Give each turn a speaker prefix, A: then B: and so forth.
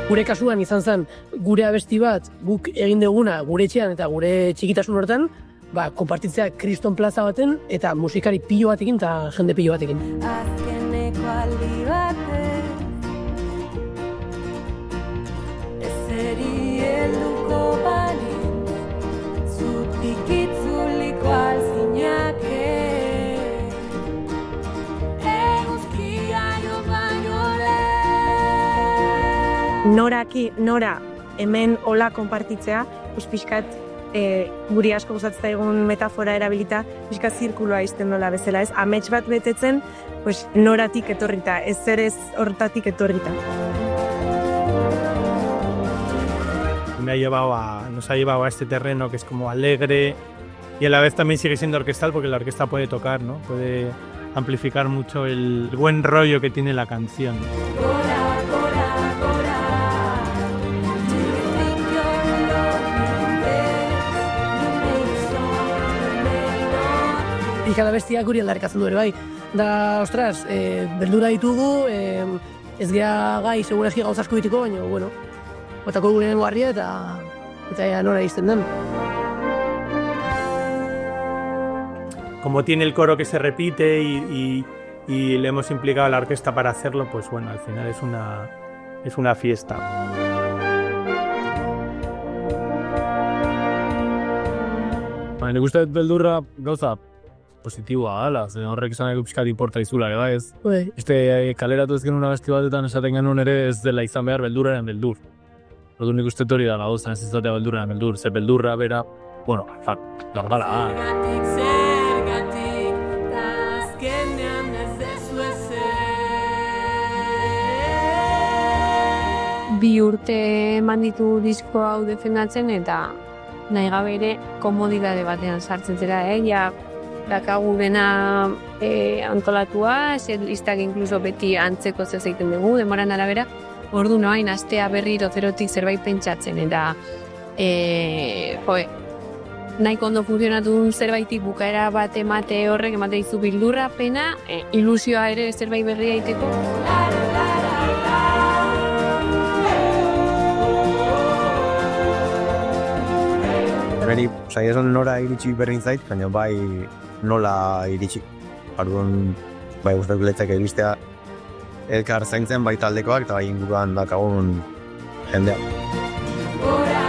A: Gure kasuan izan zen gure abesti bat guk egin duguna gure etxean eta gure txikitasun horretan, konpartitzea Kriston plaza baten eta musikari pilo batekin eta jende pilo batekin.
B: Azkeneko aldi batez ezeri helduko balintz zutik itzuliko alzinake eguzkia jo baino
C: Nora hemen hola konpartitzea, pixkat guri asko gustatzen egun metafora erabilita, pixkat zirkuloa izten dola bezala, ez? Amets bat betetzen, noratik etorrita, ez zer ez hortatik etorrita.
D: Nos ha llevado a este terreno que es como alegre y a la vez también sigue siendo orquestal porque la orquesta puede tocar, ¿no? Puede amplificar mucho el buen rollo que tiene la canción.
A: Ikala bestiak guri aldarrikatzen du ere bai. Da, ostras, beldura ditugu, ez gea gai segurazki gauza asko ditiko, baina, bueno, botako gure barria eta nora izten den.
D: Como tiene el coro que se repite y le hemos implicado a la orquesta para hacerlo, pues bueno, al final es una fiesta.
E: Nik uste beldurra gauza positiboa dela, zen horrek izan egu pixkat inporta izula, eda ez? Kaleratu ez genuen abesti batetan esaten genuen ere ez dela izan behar beldurraren beldur. Orduan nik uste hori da gauza ez izatea beldurraren beldur, ze beldurra bera, bueno, normala da.
B: Zergatik, ta azkenean ez dezu ezer.
F: 2 urte eman ditu disko hau defendatzen eta nahi gabe ere komodidade batean sartzen zera, ja dakagu dena antolatua, listak inkluso beti antzeko zer egiten dugu, demoran arabera, orduan hain astea berriro zerotik zerbait pentsatzen, eta nahiko ondo funtzionatu duen zerbaitik bukaera bat emate horrek, emate izu bildurra, pena, ilusioa ere zerbait berria egiteko.
G: Beri, esan nora iritsi berdin zait, baina bai nola iritsi. Orduan, bai gustatu letzake iristea elkar zaintzen bai taldekoak eta bai inguruan dakagun jendea.
B: Gora,